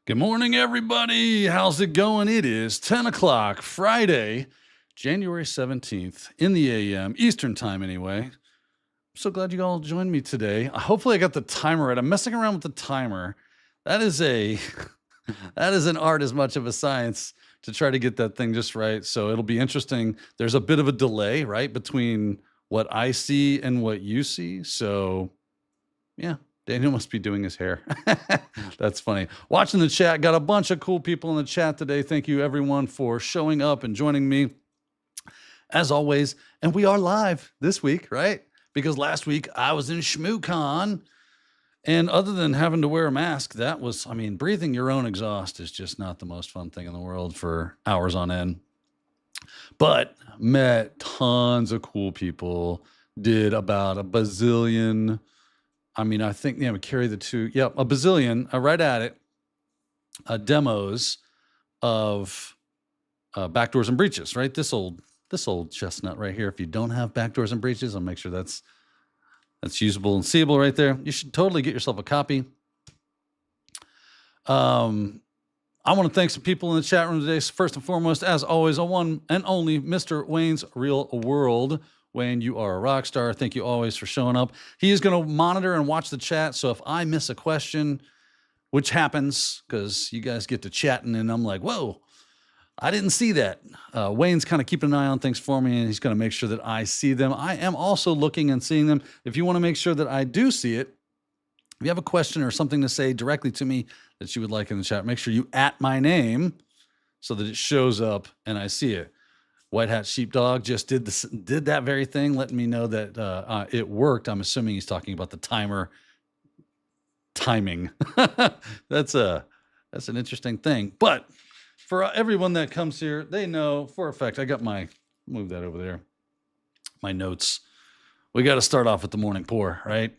Good morning, everybody. How's it going? It is 10 o'clock, Friday, January 17th in the AM, Eastern time anyway. I'm so glad you all joined me today. Hopefully I got the timer right. I'm messing around with the timer. That is that is an art as much of a science to try to get that thing just right. So it'll be interesting. There's a bit of a delay, right, between what I see and what you see. So yeah, Daniel must be doing his hair. That's funny. Watching the chat, got a bunch of cool people in the chat today. Thank you, everyone, for showing up and joining me, as always. And we are live this week, right? Because last week I was in ShmooCon, and other than having to wear a mask, that was, breathing your own exhaust is just not the most fun thing in the world for hours on end. But met tons of cool people, did about a bazillion. I think, we carry the two. Yep, a bazillion, right at it, demos of backdoors and breaches, right? This old chestnut right here. If you don't have backdoors and breaches, I'll make sure that's usable and seeable right there. You should totally get yourself a copy. I want to thank some people in the chat room today. First and foremost, as always, a one and only Mr. Wayne's Real World. Wayne, you are a rock star. Thank you always for showing up. He is going to monitor and watch the chat. So if I miss a question, which happens because you guys get to chatting and I'm like, whoa, I didn't see that. Wayne's kind of keeping an eye on things for me, and he's going to make sure that I see them. I am also looking and seeing them. If you want to make sure that I do see it, if you have a question or something to say directly to me that you would like in the chat, make sure you @ my name so that it shows up and I see it. White Hat Sheepdog just did that very thing, letting me know that it worked. I'm assuming he's talking about the timing. That's an interesting thing. But for everyone that comes here, they know for a fact. I got move that over there. My notes. We got to start off with the morning pour, right?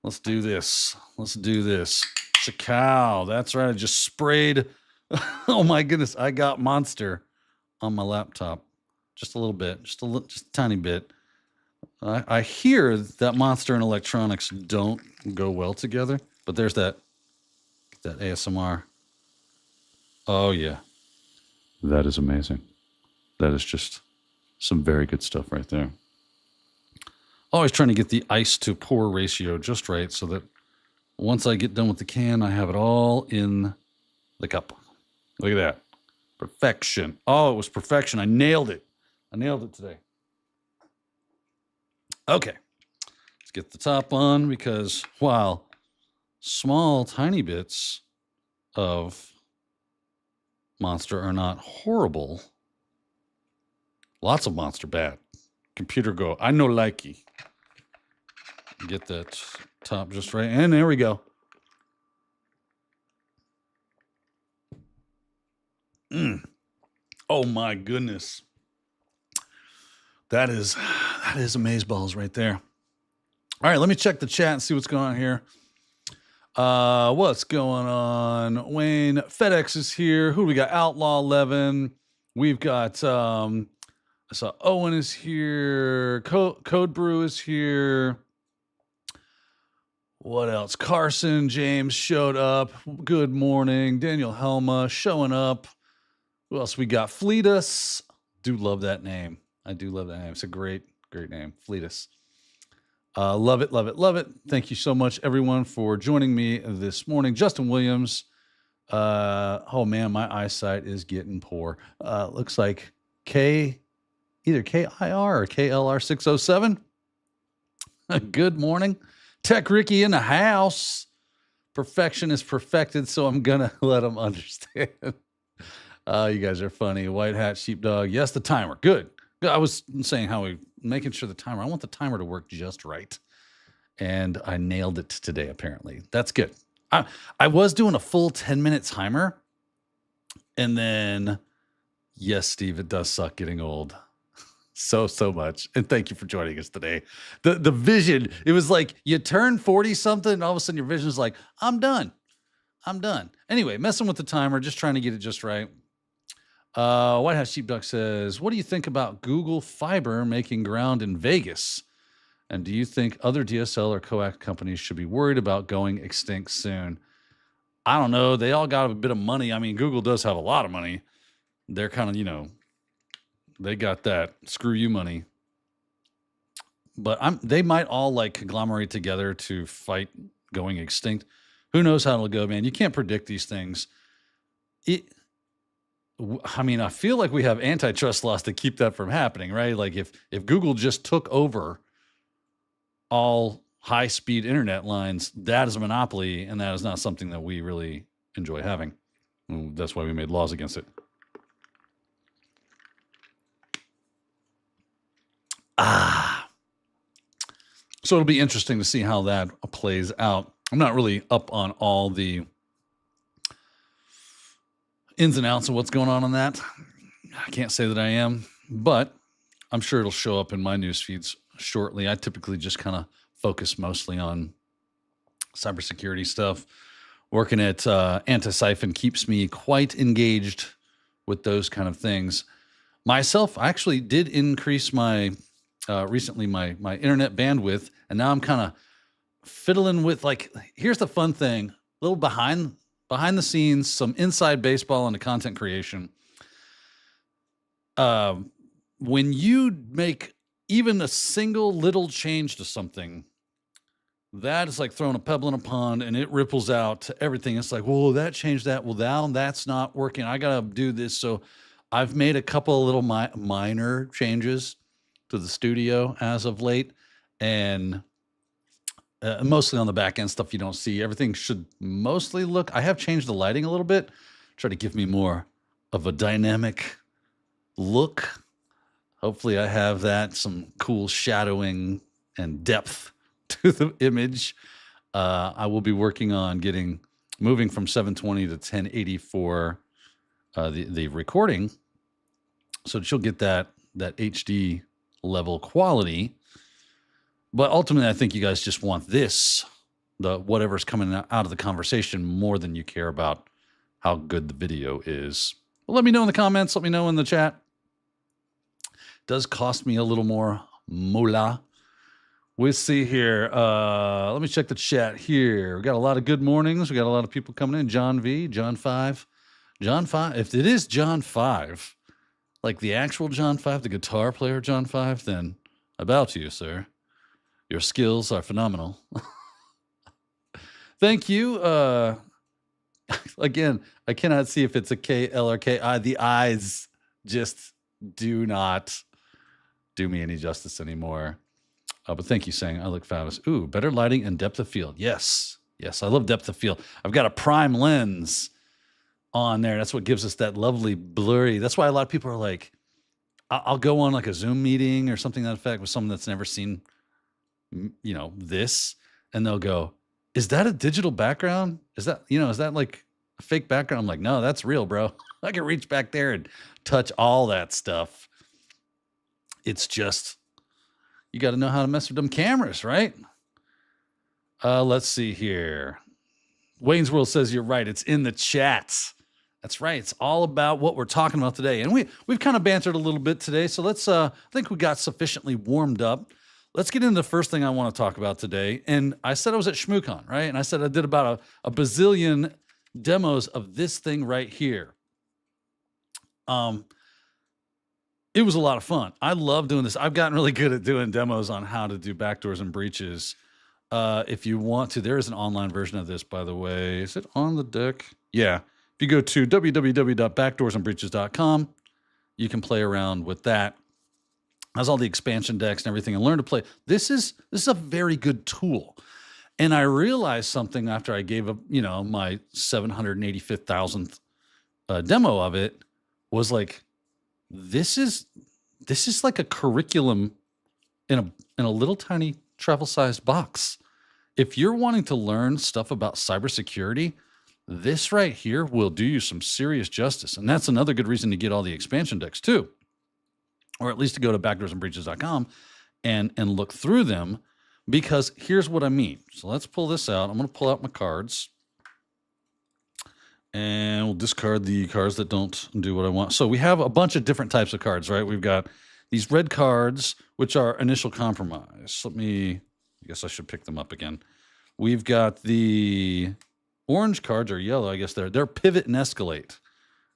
Let's do this. Chacow. That's right. I just sprayed. Oh my goodness. I got Monster on my laptop. Just a little bit. Just a tiny bit. I hear that Monster and electronics don't go well together. But there's that ASMR. Oh yeah. That is amazing. That is just some very good stuff right there. Always trying to get the ice to pour ratio just right so that once I get done with the can, I have it all in the cup. Look at that. Perfection. Oh, it was perfection. I nailed it. Today. Okay. Let's get the top on because while small, tiny bits of Monster are not horrible, lots of Monster bad. Computer go. I know likey. Get that top just right. And there we go. Oh my goodness. That is amazeballs right there. All right, let me check the chat and see what's going on here. What's going on? Wayne, FedEx is here. Who do we got? Outlaw11. We've got I saw Owen is here. Code Brew is here. What else? Carson James showed up. Good morning. Daniel Helma showing up. Who else we got? Fleetus. Do love that name. I do love that name. It's a great name. Fleetus. Love it. Thank you so much, everyone, for joining me this morning. Justin Williams. Oh man, my eyesight is getting poor. Looks like either KIR or KLR 607. Good morning. Tech Ricky in the house. Perfection is perfected, so I'm gonna let him understand. You guys are funny. White Hat Sheepdog. Yes, the timer. Good. I was saying making sure the timer. I want the timer to work just right, and I nailed it today. Apparently, that's good. I was doing a full 10-minute timer, and then yes, Steve, it does suck getting old. So much. And thank you for joining us today. The vision, it was like you turn 40 something and all of a sudden your vision is like, I'm done. Anyway, messing with the timer, just trying to get it just right. White House Sheepdog says, what do you think about Google Fiber making ground in Vegas? And do you think other DSL or coax companies should be worried about going extinct soon? I don't know. They all got a bit of money. I mean, Google does have a lot of money. They're kind of, they got that screw you money. But they might all like conglomerate together to fight going extinct. Who knows how it'll go, man? You can't predict these things. I feel like we have antitrust laws to keep that from happening, right? Like if Google just took over all high-speed internet lines, that is a monopoly, and that is not something that we really enjoy having. That's why we made laws against it. So it'll be interesting to see how that plays out. I'm not really up on all the ins and outs of what's going on that. I can't say that I am, but I'm sure it'll show up in my news feeds shortly. I typically just kind of focus mostly on cybersecurity stuff. Working at Anti-Siphon keeps me quite engaged with those kind of things. Myself, I actually did increase my recently my internet bandwidth, and now I'm kind of fiddling with, like, here's the fun thing, a little behind the scenes, some inside baseball into content creation. When you make even a single little change to something, that is like throwing a pebble in a pond, and it ripples out to everything. It's like, whoa, that changed that. Well, now that's not working. I got to do this. So I've made a couple of little minor changes to the studio as of late, and mostly on the back end stuff you don't see. Everything should mostly look, I have changed the lighting a little bit, try to give me more of a dynamic look. Hopefully I have that, some cool shadowing and depth to the image. I will be working on moving from 720 to 1080 for the recording, so that you'll get that HD level quality. But ultimately, I think you guys just want whatever's coming out of the conversation more than you care about how good the video is. Well, let me know in the comments. Let me know in the chat. It does cost me a little more moolah. We'll see here. Let me check the chat here. We got a lot of good mornings. We got a lot of people coming in. John V, John 5. John 5. If it is John 5, like the actual John 5, the guitar player John 5, then I bow to you, sir. Your skills are phenomenal. Thank you. Again, I cannot see if it's a K, L, or K-I. The eyes just do not do me any justice anymore. But thank you, saying I look fabulous. Ooh, better lighting and depth of field. Yes. Yes, I love depth of field. I've got a prime lens on there. That's what gives us that lovely blurry. That's why a lot of people are like, I'll go on like a Zoom meeting or something to that effect with someone that's never seen, this, and they'll go, is that a digital background? Is that like a fake background? I'm like, no, that's real, bro. I can reach back there and touch all that stuff. It's just, you got to know how to mess with them cameras, right? Let's see here. Wayne's World says you're right. It's in the chats. That's right. It's all about what we're talking about today. And we've kind of bantered a little bit today. So let's, I think we got sufficiently warmed up. Let's get into the first thing I want to talk about today. And I said I was at ShmooCon, right? And I said I did about a bazillion demos of this thing right here. It was a lot of fun. I love doing this. I've gotten really good at doing demos on how to do backdoors and breaches. If you want to, there is an online version of this, by the way. Is it on the deck? Yeah. If you go to www.backdoorsandbreaches.com, you can play around with that. Has all the expansion decks and everything, and learn to play. This is a very good tool. And I realized something after I gave up, my 785,000th demo of it, was like, this is like a curriculum in a little tiny travel-sized box. If you're wanting to learn stuff about cybersecurity, this right here will do you some serious justice. And that's another good reason to get all the expansion decks too, or at least to go to backdoorsandbreaches.com and look through them, because here's what I mean. So let's pull this out. I'm going to pull out my cards, and we'll discard the cards that don't do what I want. So we have a bunch of different types of cards, right? We've got these red cards, which are initial compromise. I guess I should pick them up again. We've got the orange cards are yellow. I guess they're pivot and escalate,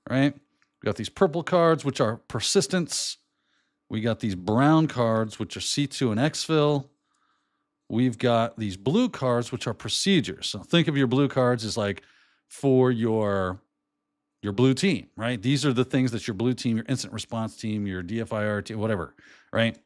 right? We got these purple cards, which are persistence. We got these brown cards, which are C2 and exfil. We've got these blue cards, which are procedures. So think of your blue cards as like for your blue team, right? These are the things that your blue team, your incident response team, your DFIR team, whatever, right,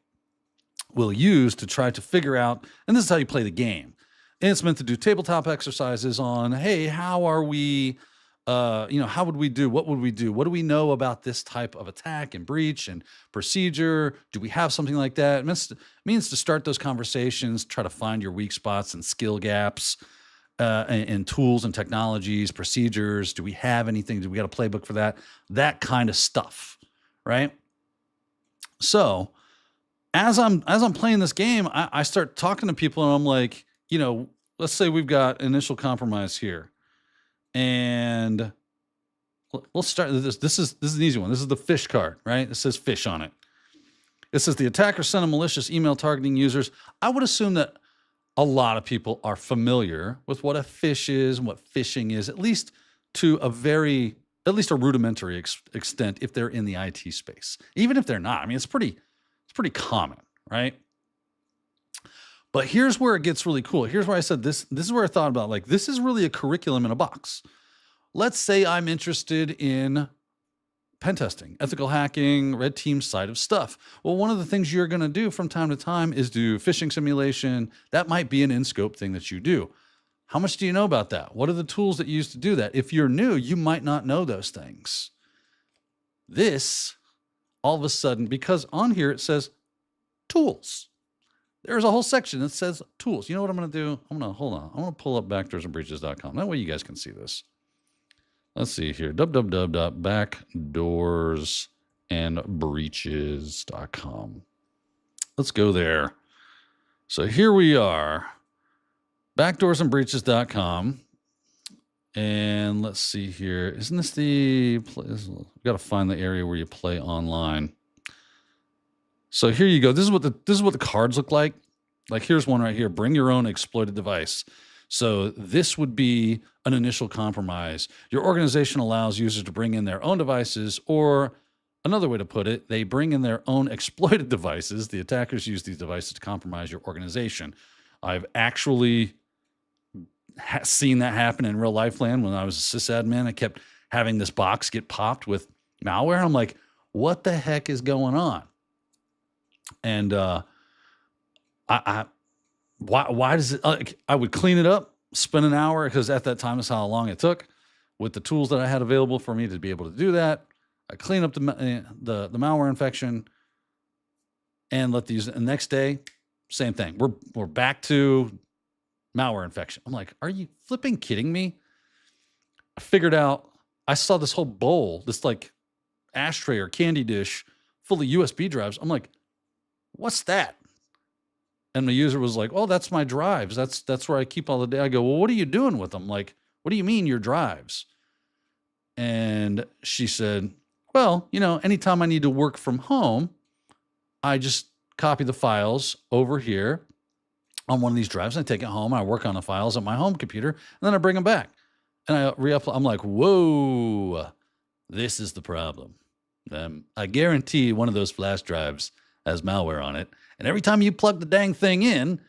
will use to try to figure out, and this is how you play the game. And it's meant to do tabletop exercises on, hey, how are we, how would we do? What would we do? What do we know about this type of attack and breach and procedure? Do we have something like that? It means to start those conversations, try to find your weak spots and skill gaps and tools and technologies, procedures. Do we have anything? Do we got a playbook for that? That kind of stuff, right? So as I'm playing this game, I start talking to people and I'm like, let's say we've got initial compromise here. And we'll start this. This is an easy one. This is the fish card, right? It says fish on it. It says the attacker sent a malicious email targeting users. I would assume that a lot of people are familiar with what a fish is and what phishing is, at least to a rudimentary extent if they're in the IT space. Even if they're not, I mean, it's pretty common, right? But here's where it gets really cool. Here's where I said this is where I thought about, like, this is really a curriculum in a box. Let's say I'm interested in pen testing, ethical hacking, red team side of stuff. Well, one of the things you're going to do from time to time is do phishing simulation. That might be an in-scope thing that you do. How much do you know about that? What are the tools that you use to do that? If you're new, you might not know those things. This, all of a sudden, because on here it says tools. There's a whole section that says tools. You know what I'm going to do? Hold on. I'm going to pull up backdoorsandbreaches.com. That way you guys can see this. Let's see here. www.backdoorsandbreaches.com. Let's go there. So here we are. Backdoorsandbreaches.com. And let's see here. Isn't this we've got to find the area where you play online. So here you go. This is what the cards look like. Like here's one right here. Bring your own exploited device. So this would be an initial compromise. Your organization allows users to bring in their own devices, or another way to put it, they bring in their own exploited devices. The attackers use these devices to compromise your organization. I've actually seen that happen in real life land. When I was a sysadmin, I kept having this box get popped with malware. I'm like, what the heck is going on? And why does it? I would clean it up, spend an hour, because at that time that's how long it took. With the tools that I had available for me to be able to do that, I clean up the malware infection, and let these. The next day, same thing. We're back to malware infection. I'm like, are you flipping kidding me? I figured out. I saw this whole bowl, this like ashtray or candy dish full of USB drives. I'm like, what's that? And the user was like, oh, that's my drives. That's where I keep all the data. I go, well, what are you doing with them? Like, what do you mean your drives? And she said, well, anytime I need to work from home, I just copy the files over here on one of these drives. And I take it home. And I work on the files on my home computer, and then I bring them back. And I re-upload. I'm like, whoa, this is the problem. I guarantee one of those flash drives has malware on it. And every time you plug the dang thing in,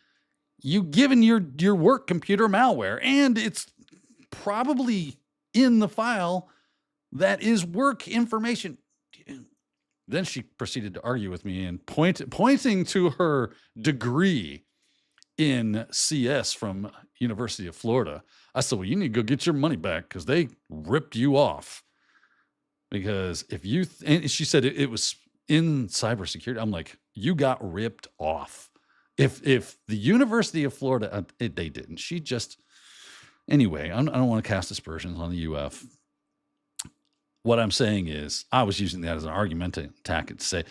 you given your work computer malware, and it's probably in the file that is work information. Then she proceeded to argue with me and pointing to her degree in CS from University of Florida. I said, well, you need to go get your money back because they ripped you off. Because and she said it was in cybersecurity. I'm like, you got ripped off. If the University of Florida, they didn't. She just, anyway, I don't want to cast aspersions on the UF. What I'm saying is, I was using that as an argumentative tactic to say,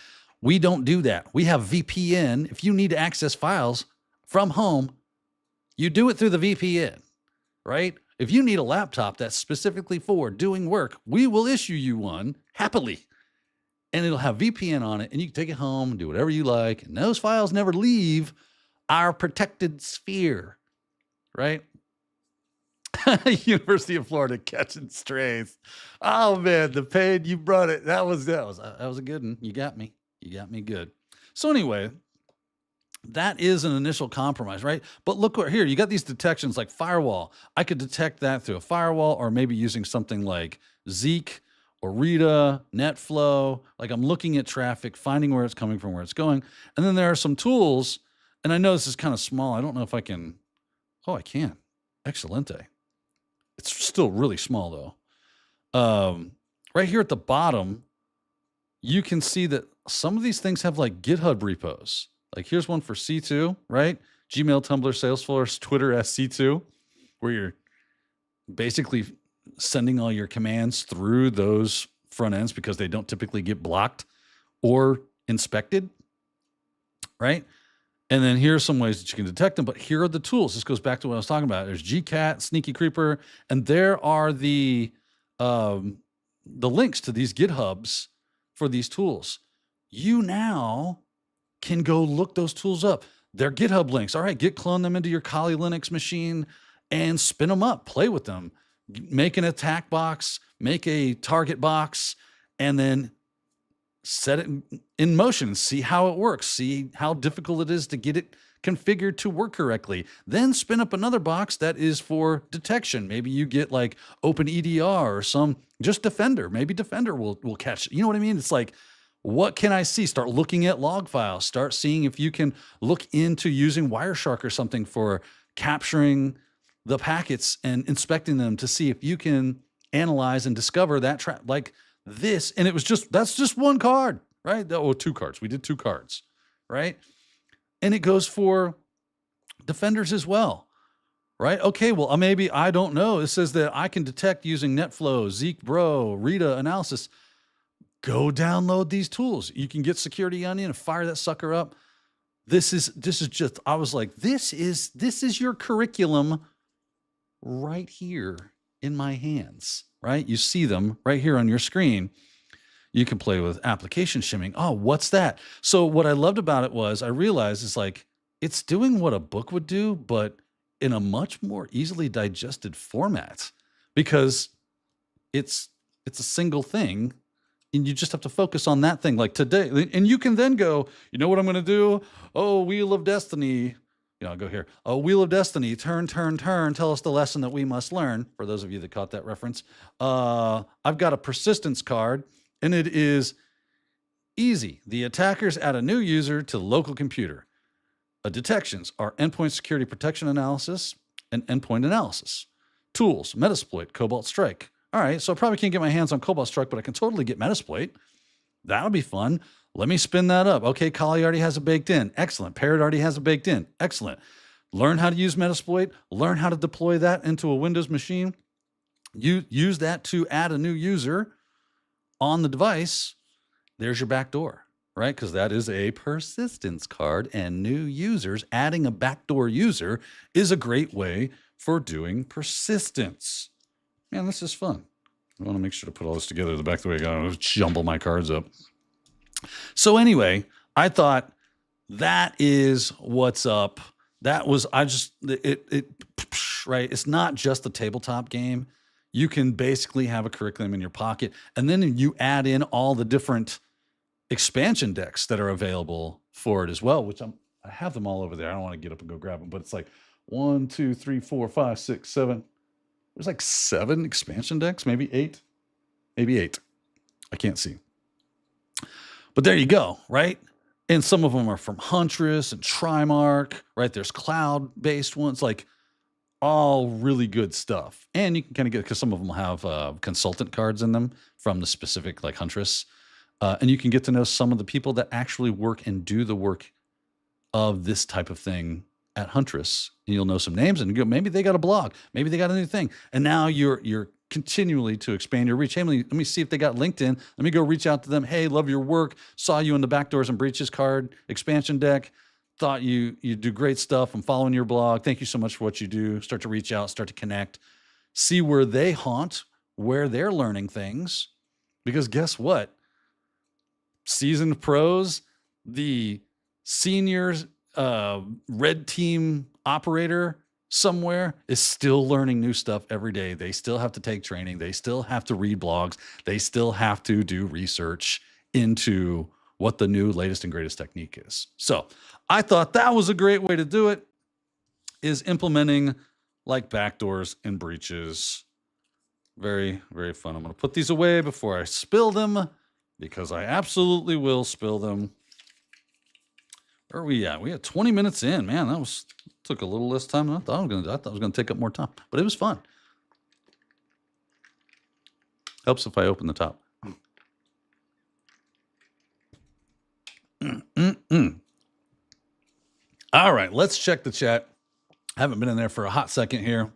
we don't do that. We have VPN. If you need to access files from home, you do it through the VPN, right? If you need a laptop that's specifically for doing work, we will issue you one happily. And it'll have VPN on it, and you can take it home and do whatever you like. And those files never leave our protected sphere, right? University of Florida catching strays. Oh man, the pain, you brought it. That was a good one. You got me. You got me good. So anyway, that is an initial compromise, right? But look what here, you got these detections like firewall. I could detect that through a firewall, or maybe using something like Zeek or Rita, NetFlow. Like I'm looking at traffic, finding where it's coming from, where it's going. And then there are some tools, and I know this is kind of small. I don't know if I can. Oh, I can. Excelente. It's still really small though. Right here at the bottom, you can see that some of these things have like GitHub repos. Like here's one for C2, right? Gmail, Tumblr, Salesforce, Twitter SC2, where you're basically sending all your commands through those front ends because they don't typically get blocked or inspected, right? And then here's some ways that you can detect them, but here are the tools. This goes back to what I was talking about. There's GCAT, Sneaky Creeper, and there are the links to these GitHubs for these tools. You now can go look those tools up. They're GitHub links. All right, clone them into your Kali Linux machine and spin them up. Play with them. Make an attack box, make a target box, and then set it in motion, see how it works, see how difficult it is to get it configured to work correctly. Then spin up another box that is for detection. Maybe you get like OpenEDR or some just Defender. Maybe Defender will catch. You know what I mean? It's like, what can I see? Start looking at log files. Start seeing if you can look into using Wireshark or something for capturing the packets and inspecting them to see if you can analyze and discover that like this. And that's just one card, right? Oh, 2 cards. We did 2 cards, right? And it goes for defenders as well, right? Okay, well, maybe I don't know. It says that I can detect using NetFlow, Zeek Bro, Rita analysis. Go download these tools. You can get Security Onion and fire that sucker up. This is just, I was like, this is your curriculum right here in my hands, right? You see them right here on your screen. You can play with application shimming. Oh, what's that? So what I loved about it was I realized it's like, it's doing what a book would do, but in a much more easily digested format, because it's a single thing. And you just have to focus on that thing like today. And you can then go, you know what I'm going to do? Oh, Wheel of Destiny. I'll go here. Oh, Wheel of Destiny. Turn. Tell us the lesson that we must learn. For those of you that caught that reference. I've got a persistence card, and it is easy. The attackers add a new user to the local computer. Detections are endpoint security protection analysis and endpoint analysis. Tools, Metasploit, Cobalt Strike. All right, so I probably can't get my hands on Cobalt Strike, but I can totally get Metasploit. That'll be fun. Let me spin that up. Okay, Kali already has it baked in. Excellent. Parrot already has it baked in. Excellent. Learn how to use Metasploit. Learn how to deploy that into a Windows machine. You use that to add a new user on the device. There's your backdoor, right? Because that is a persistence card, and new users, adding a backdoor user is a great way for doing persistence. Man, this is fun. I want to make sure to put all this together the back the way I got to jumble my cards up. So anyway, I thought that is what's up. That was, right. It's not just a tabletop game. You can basically have a curriculum in your pocket, and then you add in all the different expansion decks that are available for it as well, which I have them all over there. I don't want to get up and go grab them, but it's like 1, 2, 3, 4, 5, 6, 7. There's like 7 expansion decks, maybe 8. Maybe 8. I can't see. But there you go, right? And some of them are from Huntress and Trimark, right? There's cloud-based ones, like all really good stuff. And you can kind of get, because some of them have consultant cards in them from the specific, like Huntress. And you can get to know some of the people that actually work and do the work of this type of thing at Huntress. And you'll know some names, and you go, maybe they got a blog, maybe they got a new thing. And now you're continually to expand your reach. Hey, let me see if they got LinkedIn. Let me go reach out to them. Hey, love your work. Saw you in the Backdoors and Breaches card expansion deck. Thought you do great stuff. I'm following your blog. Thank you so much for what you do. Start to reach out, start to connect, see where they haunt, where they're learning things. Because guess what? Seasoned pros, the seniors, red team operator somewhere is still learning new stuff every day. They still have to take training. They still have to read blogs. They still have to do research into what the new latest and greatest technique is. So I thought that was a great way to do it, is implementing like backdoors and breaches. Very, very fun. I'm going to put these away before I spill them, because I absolutely will spill them. Where are we at? We had 20 minutes in. Man, that took a little less time than I thought I was going to take up more time, but it was fun. Helps if I open the top. All right, let's check the chat. I haven't been in there for a hot second here.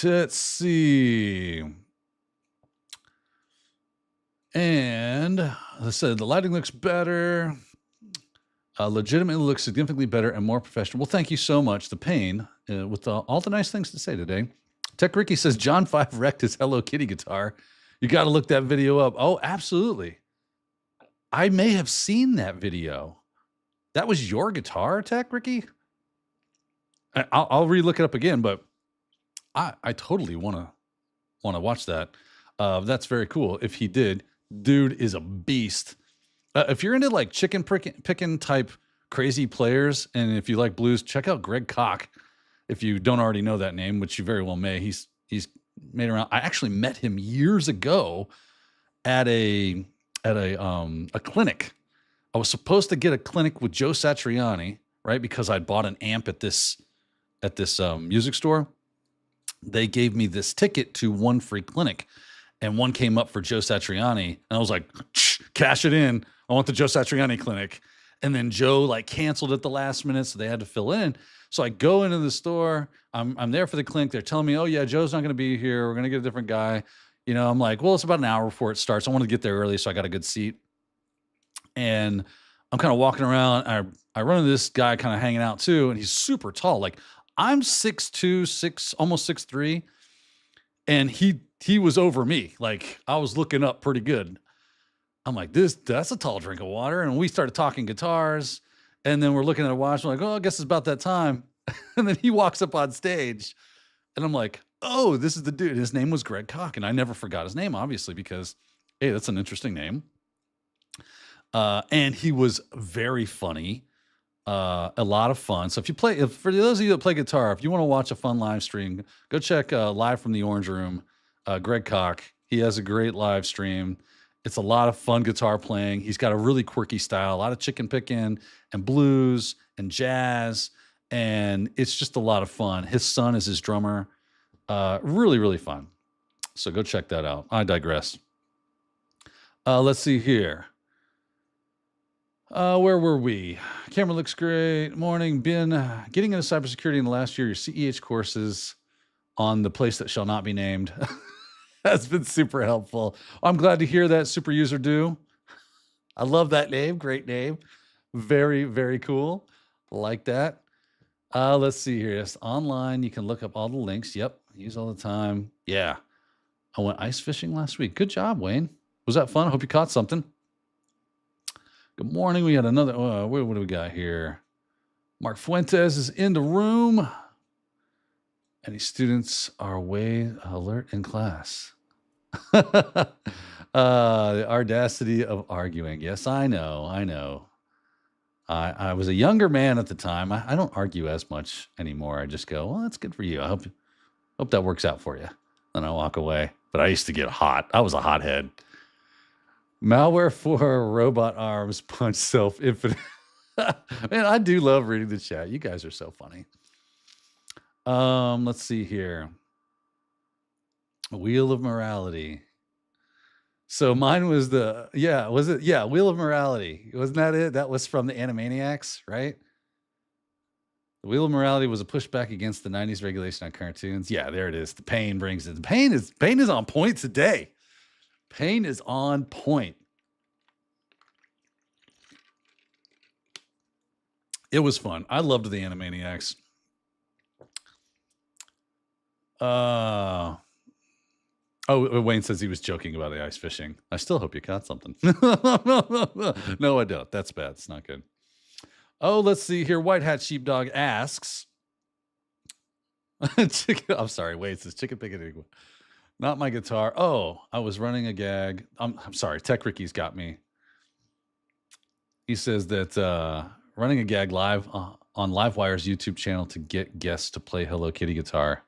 Let's see. And I said the lighting looks better. Legitimately looks significantly better and more professional. Well, thank you so much. The pain with all the nice things to say today. Tech Ricky says John 5 wrecked his Hello Kitty guitar. You got to look that video up. Oh, absolutely. I may have seen that video. That was your guitar, Tech Ricky? I'll re-look it up again, but I totally want to watch that. That's very cool. If he did, dude is a beast. If you're into like chicken picking type crazy players, and if you like blues, check out Greg Koch. If you don't already know that name, which you very well may, he's made around. I actually met him years ago at a clinic. I was supposed to get a clinic with Joe Satriani, right? Because I'd bought an amp at this music store. They gave me this ticket to one free clinic, and one came up for Joe Satriani, and I was like, cash it in. I want the Joe Satriani clinic. And then Joe like canceled at the last minute, so they had to fill in. So I go into the store. I'm there for the clinic. They're telling me, oh yeah, Joe's not going to be here. We're going to get a different guy. You know, I'm like, well, it's about an hour before it starts. I wanted to get there early, so I got a good seat. And I'm kind of walking around. I run into this guy kind of hanging out too, and he's super tall. Like I'm 6'2", almost 6'3", and he was over me. Like I was looking up pretty good. I'm like, that's a tall drink of water. And we started talking guitars, and then we're looking at a watch. I'm like, oh, I guess it's about that time. And then he walks up on stage, and I'm like, oh, this is the dude. His name was Greg Koch, and I never forgot his name, obviously, because, hey, that's an interesting name. And he was very funny, a lot of fun. So for those of you that play guitar, if you want to watch a fun live stream, go check Live from the Orange Room, Greg Koch. He has a great live stream. It's a lot of fun guitar playing. He's got a really quirky style, a lot of chicken picking and blues and jazz, and it's just a lot of fun. His son is his drummer. Really, really fun. So go check that out. I digress. Let's see here. Where were we? Camera looks great. Morning. Been getting into cybersecurity in the last year. Your CEH courses on the place that shall not be named has been super helpful. I'm glad to hear that, Super User Do. I love that name. Great name. Very, very cool. Like that. Let's see here. It's online. You can look up all the links. Yep. Use all the time. Yeah. I went ice fishing last week. Good job, Wayne. Was that fun? I hope you caught something. Good morning. We had another, what do we got here? Mark Fuentes is in the room. Any students are way alert in class. The audacity of arguing. Yes, I know. I was a younger man at the time. I don't argue as much anymore. I just go, well, that's good for you. I hope that works out for you. Then I walk away. But I used to get hot. I was a hothead. Malware for robot arms punch self infinite. Man, I do love reading the chat. You guys are so funny. Let's see here. Wheel of Morality. So mine was was it? Yeah, Wheel of Morality. Wasn't that it? That was from the Animaniacs, right? The Wheel of Morality was a pushback against the 90s regulation on cartoons. Yeah, there it is. The pain brings it. The pain is on point today. Pain is on point. It was fun. I loved the Animaniacs. Wayne says he was joking about the ice fishing. I still hope you caught something. No, I don't. That's bad. It's not good. Oh, let's see here. White Hat Sheepdog asks, I'm sorry. Wait, it says chicken picking. Not my guitar. Oh, I was running a gag. I'm sorry. Tech Ricky's got me. He says that running a gag live on Livewire's YouTube channel to get guests to play Hello Kitty guitar.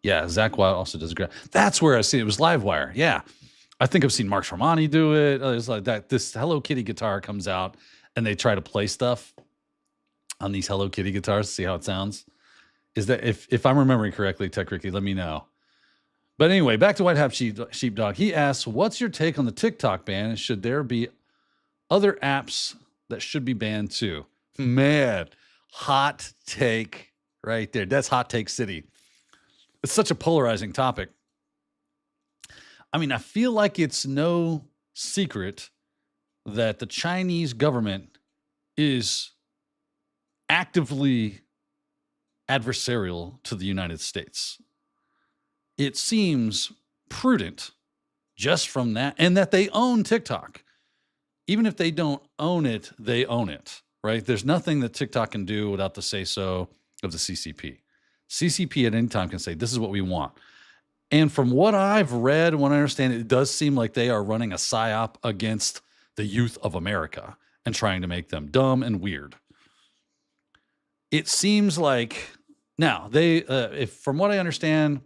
Yeah, Zach Wild also does a great. That's where I see it. It was Livewire. Yeah, I think I've seen Mark Tremonti do it. It's like that. This Hello Kitty guitar comes out, and they try to play stuff on these Hello Kitty guitars to see how it sounds. Is that if I'm remembering correctly, Tech Ricky, let me know. But anyway, back to White Hat Sheepdog. He asks, "What's your take on the TikTok ban? Should there be other apps that should be banned too?" Man, hot take right there. That's hot take city. It's such a polarizing topic. I mean, I feel like it's no secret that the Chinese government is actively adversarial to the United States. It seems prudent just from that, and that they own TikTok. Even if they don't own it, they own it, right? There's nothing that TikTok can do without the say-so of the CCP. CCP at any time can say, this is what we want. And from what I've read, what I understand, it does seem like they are running a psyop against the youth of America and trying to make them dumb and weird. It seems like, now, from what I understand,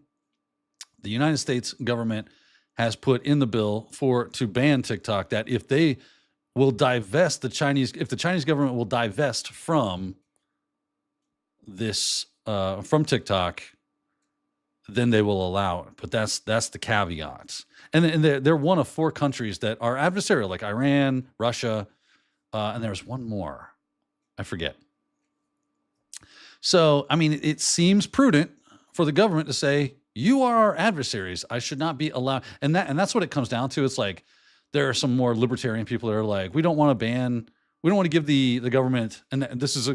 the United States government has put in the bill to ban TikTok that if they will divest if the Chinese government will divest from this, from TikTok, then they will allow it. But that's the caveat. And they're one of 4 countries that are adversarial, like Iran, Russia, and there's one more. I forget. So, I mean, it seems prudent for the government to say, you are our adversaries. I should not be allowed. And that's what it comes down to. It's like, there are some more libertarian people that are like, we don't want to give the government, and this is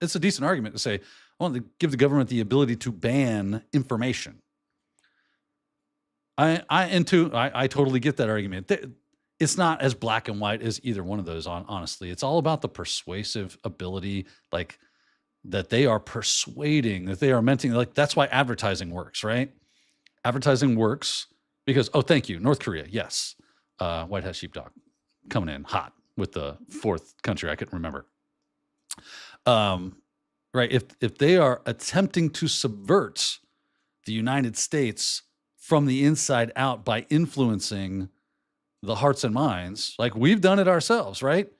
it's a decent argument to say, I want to give the government the ability to ban information. I totally get that argument. It's not as black and white as either one of those, honestly. It's all about the persuasive ability, like that they are persuading, that they are menting, like that's why advertising works, right? Advertising works because, oh, thank you, North Korea, yes. White Hat Sheepdog coming in hot with the 4th country I couldn't remember. Right, if they are attempting to subvert the United States from the inside out by influencing the hearts and minds, like we've done it ourselves, right?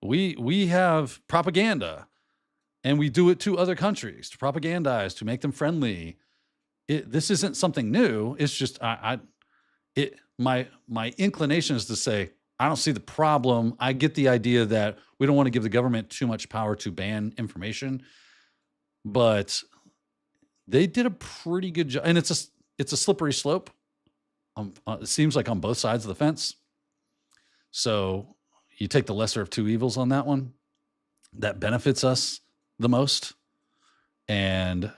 We have propaganda, and we do it to other countries to propagandize, to make them friendly. This isn't something new. It's just my inclination is to say, I don't see the problem. I get the idea that we don't want to give the government too much power to ban information, but they did a pretty good job. And it's a slippery slope. It seems like on both sides of the fence. So you take the lesser of two evils on that one. That benefits us the most. And,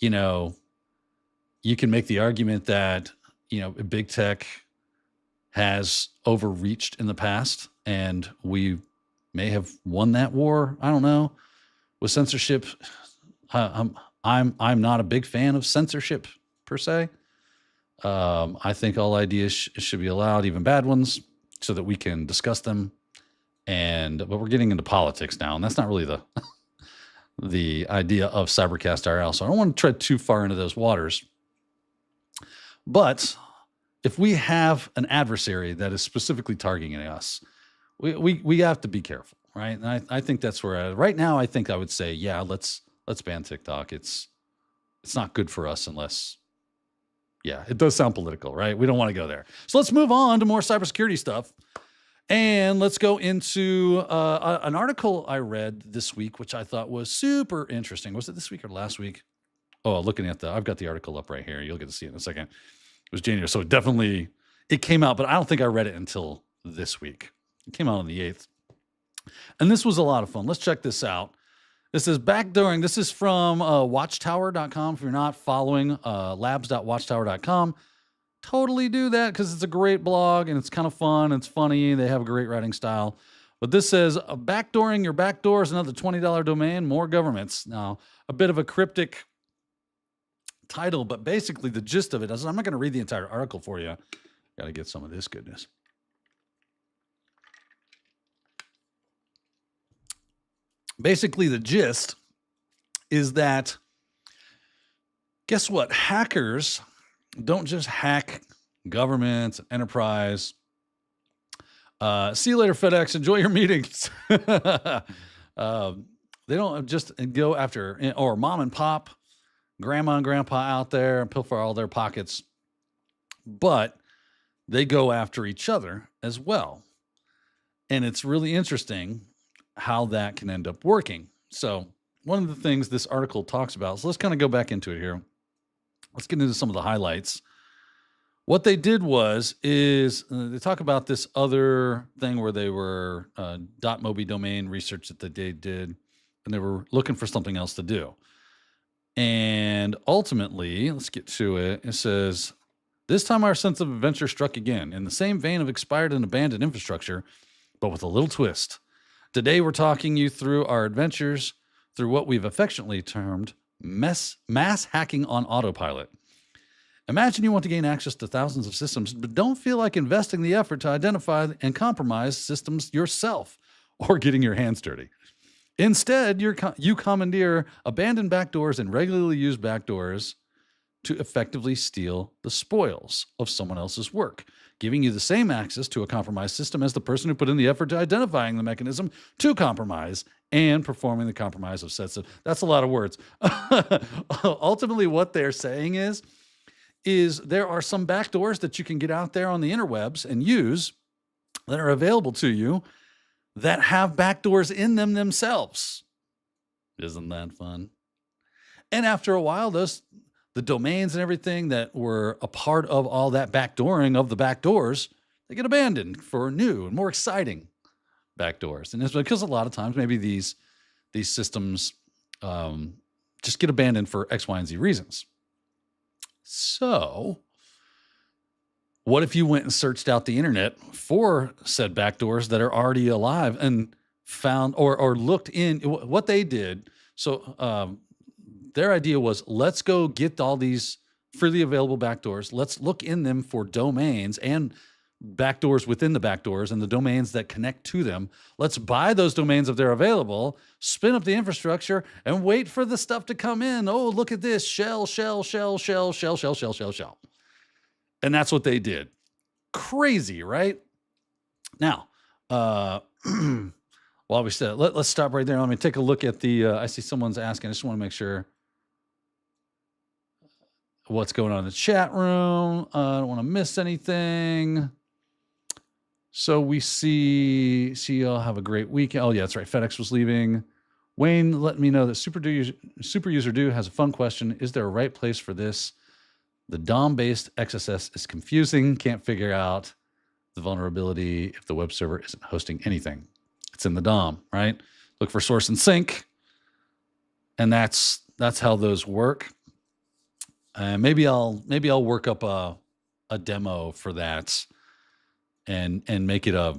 you can make the argument that, big tech has overreached in the past, and we may have won that war. I don't know. With censorship, I'm not a big fan of censorship per se. I think all ideas should be allowed, even bad ones, so that we can discuss them. But we're getting into politics now, and that's not really the idea of CyberCast IRL. So I don't want to tread too far into those waters. But if we have an adversary that is specifically targeting us, we have to be careful, right? And I think that's where right now I think I would say, yeah, let's ban TikTok. It's not good for us unless, yeah, it does sound political, right? We don't want to go there. So let's move on to more cybersecurity stuff. And let's go into an article I read this week, which I thought was super interesting. Was it this week or last week? Oh, I've got the article up right here. You'll get to see it in a second. It was January. So it came out, but I don't think I read it until this week. It came out on the 8th. And this was a lot of fun. Let's check this out. This is Backdooring. This is from watchtower.com. If you're not following labs.watchtower.com, totally do that because it's a great blog and it's kind of fun. It's funny. They have a great writing style. But this says, backdooring your backdoors, another $20 domain, more governments. Now, a bit of a cryptic title, but basically the gist of it is, I'm not going to read the entire article for you. Got to get some of this goodness. Basically, the gist is that, guess what? Hackers don't just hack governments, enterprise. See you later, FedEx. Enjoy your meetings. They don't just go after, or mom and pop, grandma and grandpa out there and pilfer all their pockets, but they go after each other as well. And it's really interesting how that can end up working. So one of the things this article talks about, so let's kind of go back into it here. Let's get into some of the highlights. What they did is they talk about this other thing where they were .mobi domain research that they did, and they were looking for something else to do. And ultimately, let's get to it. It says, this time our sense of adventure struck again in the same vein of expired and abandoned infrastructure, but with a little twist. Today, we're talking you through our adventures through what we've affectionately termed mass hacking on autopilot. Imagine you want to gain access to thousands of systems, but don't feel like investing the effort to identify and compromise systems yourself or getting your hands dirty. Instead, you commandeer abandoned backdoors and regularly used backdoors to effectively steal the spoils of someone else's work, giving you the same access to a compromised system as the person who put in the effort to identifying the mechanism to compromise and performing the compromise of sets of. That's a lot of words. Ultimately, what they're saying is there are some backdoors that you can get out there on the interwebs and use that are available to you that have backdoors in them themselves. Isn't that fun? And after a while, the domains and everything that were a part of all that backdooring of the backdoors, they get abandoned for new and more exciting backdoors. And it's because a lot of times maybe these systems just get abandoned for X, Y, and Z reasons. So what if you went and searched out the internet for said backdoors that are already alive and found or looked in what they did? So their idea was, let's go get all these freely available backdoors. Let's look in them for domains and backdoors within the backdoors and the domains that connect to them. Let's buy those domains if they're available, spin up the infrastructure, and wait for the stuff to come in. Oh, look at this. Shell. And that's what they did. Crazy, right? Now, while we said, let's stop right there. Let me take a look at the, I see someone's asking. I just want to make sure what's going on in the chat room. I don't want to miss anything. So we see y'all have a great weekend. Oh, yeah, that's right. FedEx was leaving. Wayne let me know that Super User Do has a fun question. Is there a right place for this? The DOM-based XSS is confusing. Can't figure out the vulnerability if the web server isn't hosting anything. It's in the DOM, right? Look for source and sync. And that's how those work. Maybe I'll work up a demo for that and make it a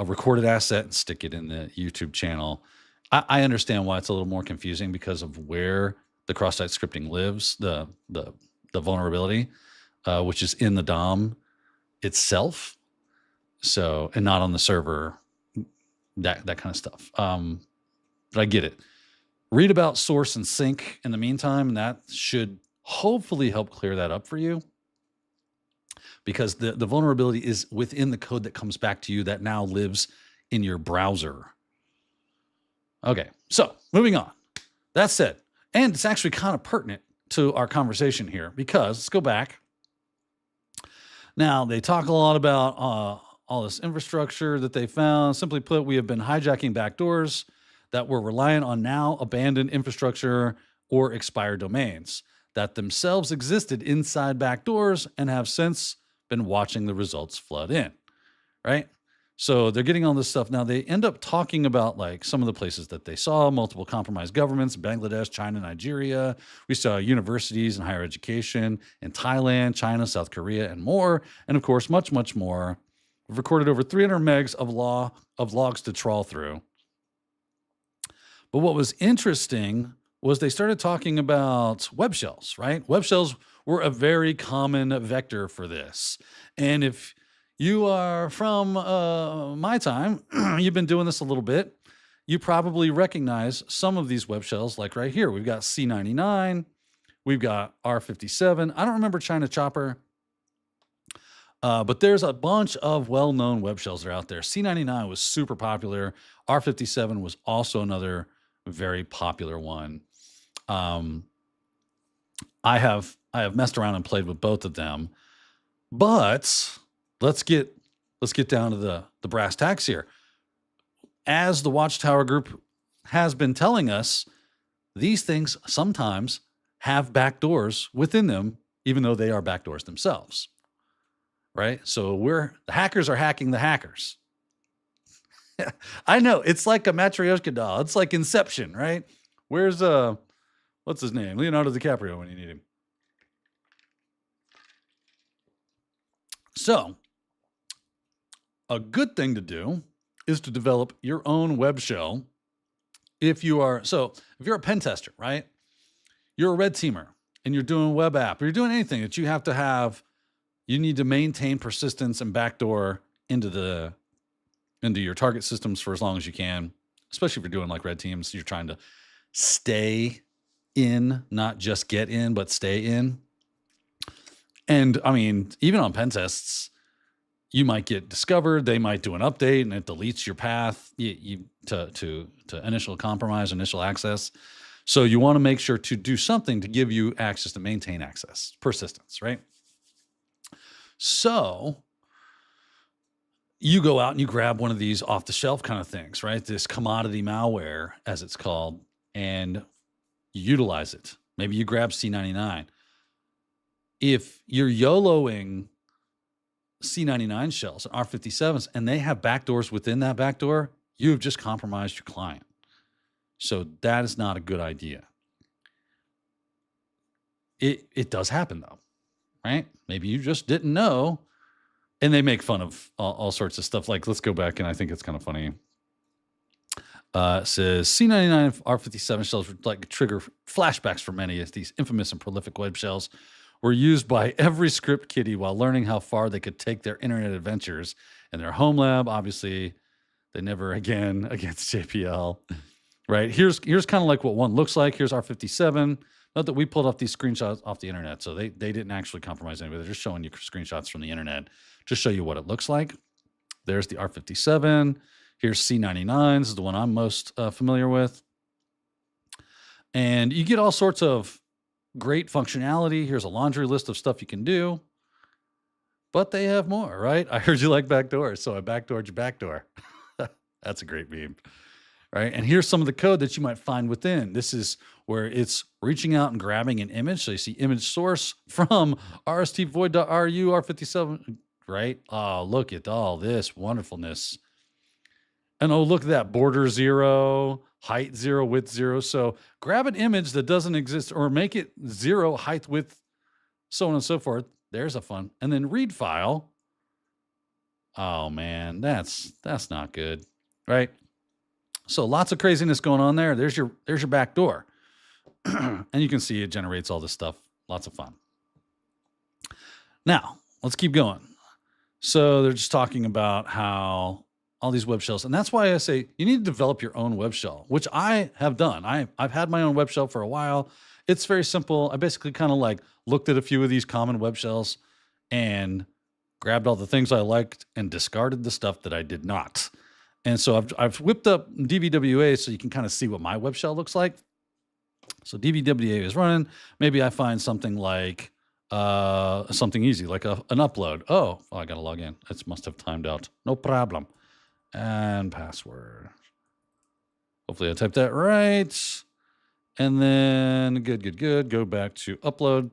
recorded asset and stick it in the YouTube channel. I understand why it's a little more confusing because of where the cross-site scripting lives, the vulnerability, which is in the DOM itself. So, and not on the server, that kind of stuff. But I get it. Read about source and sync in the meantime, and that should hopefully help clear that up for you, because the vulnerability is within the code that comes back to you that now lives in your browser. Okay, so moving on. That said, and it's actually kind of pertinent to our conversation here, because let's go back. Now, they talk a lot about all this infrastructure that they found. Simply put, we have been hijacking backdoors that were reliant on now abandoned infrastructure or expired domains that themselves existed inside backdoors and have since been watching the results flood in, right? So they're getting all this stuff. Now they end up talking about like some of the places that they saw multiple compromised governments: Bangladesh, China, Nigeria. We saw universities and higher education in Thailand, China, South Korea, and more. And of course, much, much more. We've recorded over 300 megs of logs to trawl through. But what was interesting was they started talking about WebShells, right? WebShells were a very common vector for this. And if you are from my time, you've been doing this a little bit, you probably recognize some of these WebShells, like right here. We've got C99, we've got R57. I don't remember China Chopper, but there's a bunch of well-known WebShells that are out there. C99 was super popular. R57 was also another very popular one. I have messed around and played with both of them, but let's get down to the brass tacks here. As the Watchtower Group has been telling us, these things sometimes have backdoors within them, even though they are backdoors themselves, right? So the hackers are hacking the hackers. I know, it's like a Matryoshka doll. It's like Inception, right? Where's what's his name? Leonardo DiCaprio when you need him. So a good thing to do is to develop your own web shell. If you're a pen tester, right? You're a red teamer and you're doing a web app, or you're doing anything that you need to maintain persistence and backdoor into your target systems for as long as you can, especially if you're doing like red teams. You're trying to stay in, not just get in, but stay in. And I mean, even on pen tests, you might get discovered. They might do an update and it deletes your path to initial compromise, initial access. So you want to make sure to do something to give you access, to maintain access, persistence, right? So you go out and you grab one of these off the shelf kind of things, right? This commodity malware, as it's called, and you utilize it. Maybe you grab C99. If you're YOLOing C99 shells and R57s and they have backdoors within that backdoor, you have just compromised your client. So that is not a good idea. It does happen though, right? Maybe you just didn't know. And they make fun of all sorts of stuff. Like, let's go back, and I think it's kind of funny. It says C99 R57 shells would like trigger flashbacks for many, as these infamous and prolific web shells were used by every script kiddie while learning how far they could take their internet adventures in their home lab. Obviously, they never again against JPL. Right? Here's kind of like what one looks like. Here's R57. Note that we pulled off these screenshots off the internet, so they didn't actually compromise anybody. They're just showing you screenshots from the internet to show you what it looks like. There's the R57. Here's C99. This is the one I'm most familiar with. And you get all sorts of great functionality. Here's a laundry list of stuff you can do. But they have more, right? I heard you like backdoors, so I backdoored your backdoor. That's a great meme. Right? And here's some of the code that you might find within. This is where it's reaching out and grabbing an image. So you see image source from rstvoid.ru, R57, right? Oh, look at all this wonderfulness. And oh, look at that, border 0, height 0, width 0. So grab an image that doesn't exist or make it 0, height, width, so on and so forth. There's a fun. And then read file. Oh man, that's not good, right? So lots of craziness going on there. There's your back door. And you can see it generates all this stuff. Lots of fun. Now, let's keep going. So they're just talking about how all these web shells, and that's why I say you need to develop your own web shell, which I have done. I've had my own web shell for a while. It's very simple. I basically kind of like looked at a few of these common web shells and grabbed all the things I liked and discarded the stuff that I did not. And so I've whipped up DVWA so you can kind of see what my web shell looks like. So DVWA is running. Maybe I find something like something easy, like an upload. Oh, I got to log in. It must have timed out. No problem. And password. Hopefully I typed that right. And then good. Go back to upload.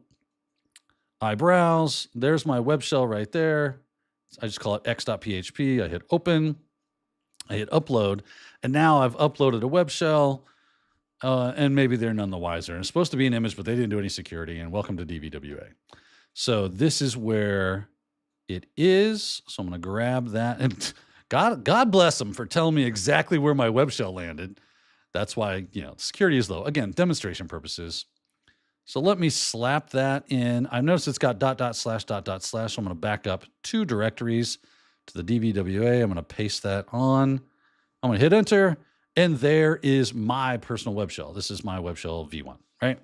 I browse. There's my web shell right there. I just call it x.php. I hit open. I hit upload, and now I've uploaded a web shell, and maybe they're none the wiser. And it's supposed to be an image, but they didn't do any security, and welcome to DVWA. So this is where it is. So I'm going to grab that, and God bless them for telling me exactly where my web shell landed. That's why, security is low. Again, demonstration purposes. So let me slap that in. I noticed it's got .. // So I'm going to back up 2 directories to the DVWA. I'm going to paste that on. I'm going to hit enter. And there is my personal web shell. This is my web shell v1, right?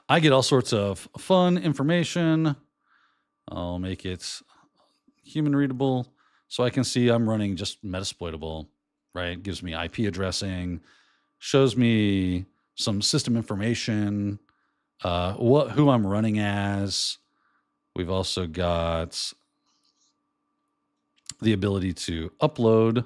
I get all sorts of fun information. I'll make it human readable so I can see I'm running just Metasploitable, right? Gives me IP addressing, shows me some system information, who I'm running as. We've also got the ability to upload,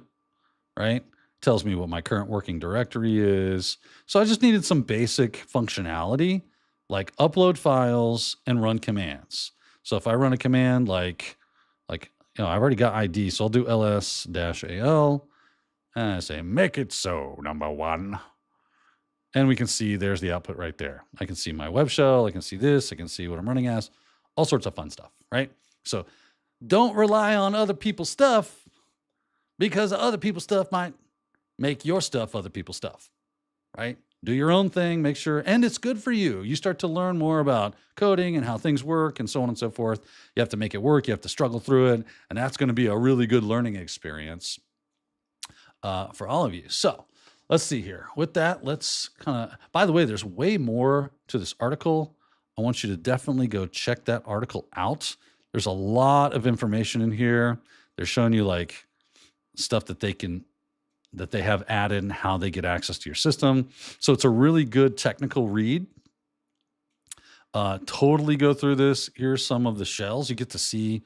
right? Tells me what my current working directory is. So I just needed some basic functionality like upload files and run commands. So if I run a command like I've already got ID, so I'll do ls-al and I say make it so number 1. And we can see there's the output right there. I can see my web shell. I can see this. I can see what I'm running as. All sorts of fun stuff, right? So don't rely on other people's stuff because other people's stuff might make your stuff other people's stuff, right? Do your own thing, make sure, and it's good for you. You start to learn more about coding and how things work and so on and so forth. You have to make it work. You have to struggle through it. And that's going to be a really good learning experience for all of you. So let's see here. With that, let's by the way, there's way more to this article. I want you to definitely go check that article out. There's a lot of information in here. They're showing you like stuff that they have added and how they get access to your system. So it's a really good technical read. Totally go through this. Here's some of the shells. You get to see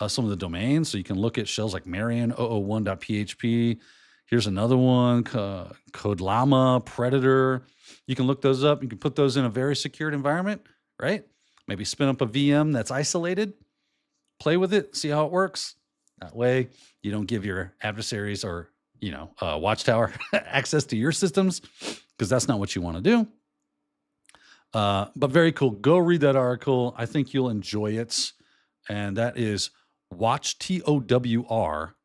some of the domains. So you can look at shells like Marion001.php. Here's another one, Code Llama, Predator. You can look those up. You can put those in a very secured environment, right? Maybe spin up a VM that's isolated, play with it, see how it works. That way you don't give your adversaries or Watchtower access to your systems, because that's not what you want to do. But very cool. Go read that article. I think you'll enjoy it. And that is watchtowr.com.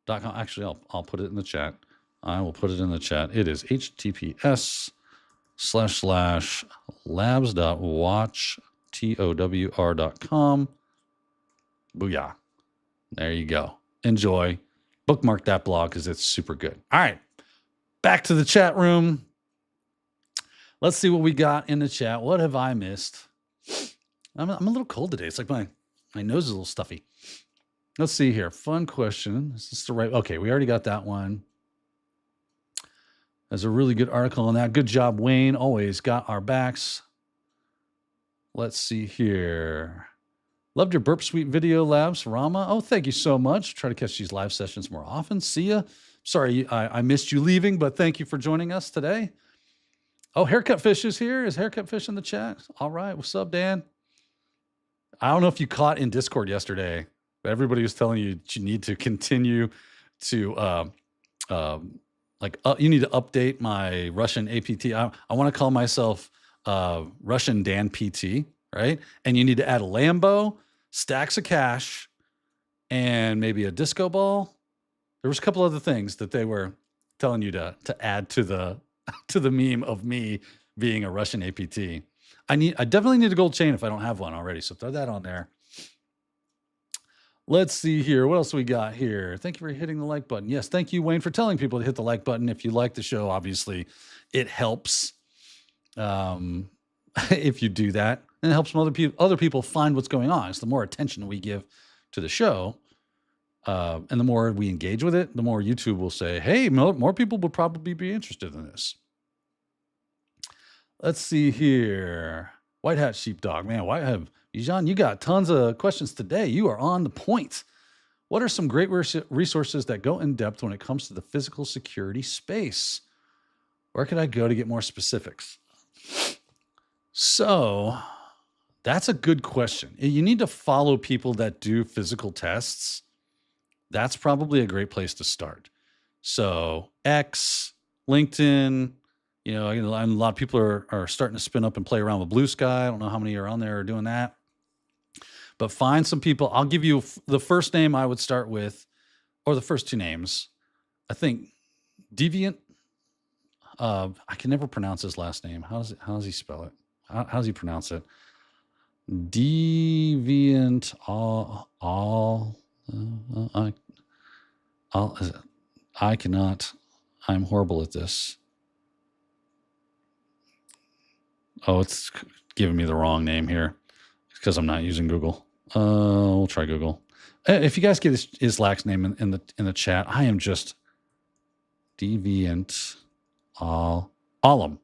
Actually, I'll put it in the chat. I will put it in the chat. It is https://labs.watchtowr.com. Booyah. There you go. Enjoy. Bookmark that blog because it's super good. All right. Back to the chat room. Let's see what we got in the chat. What have I missed? I'm a little cold today. It's like my nose is a little stuffy. Let's see here. Fun question. Is this the right? Okay, we already got that one. There's a really good article on that. Good job, Wayne. Always got our backs. Let's see here. Loved your Burp Suite video labs, Rama. Oh, thank you so much. Try to catch these live sessions more often. See ya. Sorry, I missed you leaving, but thank you for joining us today. Oh, Haircut Fish is here. Is Haircut Fish in the chat? All right. What's up, Dan? I don't know if you caught in Discord yesterday, but everybody was telling you that you need to continue to you need to update my Russian APT. I want to call myself Russian Dan PT, right? And you need to add a Lambo, stacks of cash, and maybe a disco ball. There was a couple other things that they were telling you to add to the meme of me being a Russian APT. I definitely need a gold chain if I don't have one already. So throw that on there. Let's see here. What else we got here? Thank you for hitting the like button. Yes, thank you, Wayne, for telling people to hit the like button. If you like the show, obviously, it helps if you do that. And it helps some other people find what's going on. It's the more attention we give to the show, and the more we engage with it, the more YouTube will say, hey, more people would probably be interested in this. Let's see here. White Hat Sheepdog. Man, Bijan, you got tons of questions today. You are on the point. What are some great resources that go in depth when it comes to the physical security space? Where could I go to get more specifics? So that's a good question. You need to follow people that do physical tests. That's probably a great place to start. So X, LinkedIn, a lot of people are starting to spin up and play around with Blue Sky. I don't know how many are on there are doing that. But find some people. I'll give you the first name I would start with, or the first two names. I think Deviant I can never pronounce his last name. How does he spell it? How does he pronounce it? Deviant I cannot. I'm horrible at this. Oh, it's giving me the wrong name here because I'm not using Google. We'll try Google. If you guys get his last name in the chat, I am just Deviant Ollam.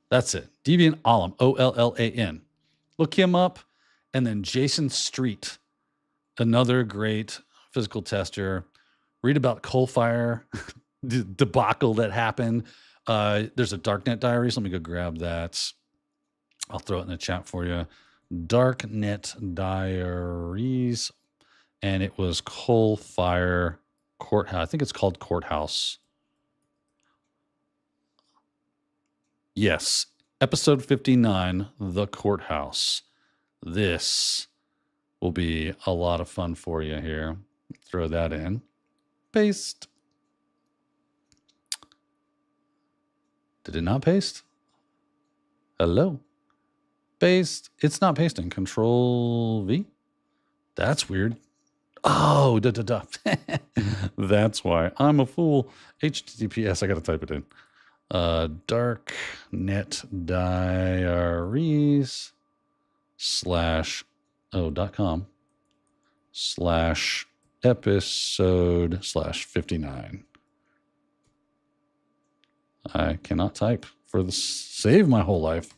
That's it. Deviant Ollam. Ollan. Look him up. And then Jason Street, another great physical tester. Read about Coalfire debacle that happened. There's a Darknet Diaries. Let me go grab that. I'll throw it in the chat for you. Darknet Diaries. And it was Coalfire Courthouse. I think it's called Courthouse. Yes. Episode 59, The Courthouse. This will be a lot of fun for you here. Throw that in. Paste. Did it not paste? Hello? Paste. It's not pasting. Control V. That's weird. Oh, that's why. I'm a fool. HTTPS. I got to type it in. Darknet Diaries /episode/59. I cannot type for the save my whole life.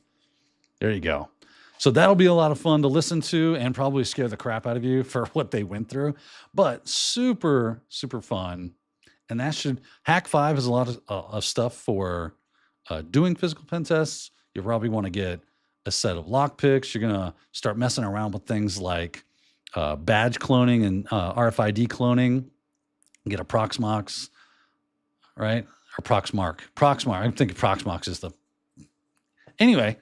There you go. So that'll be a lot of fun to listen to and probably scare the crap out of you for what they went through, but super, super fun. And that should, Hack 5 has a lot of stuff for doing physical pen tests. You probably want to get a set of lockpicks. You're going to start messing around with things like badge cloning and RFID cloning. Get a Proxmox, right? Or Proxmark. I'm thinking Proxmox is the... Anyway,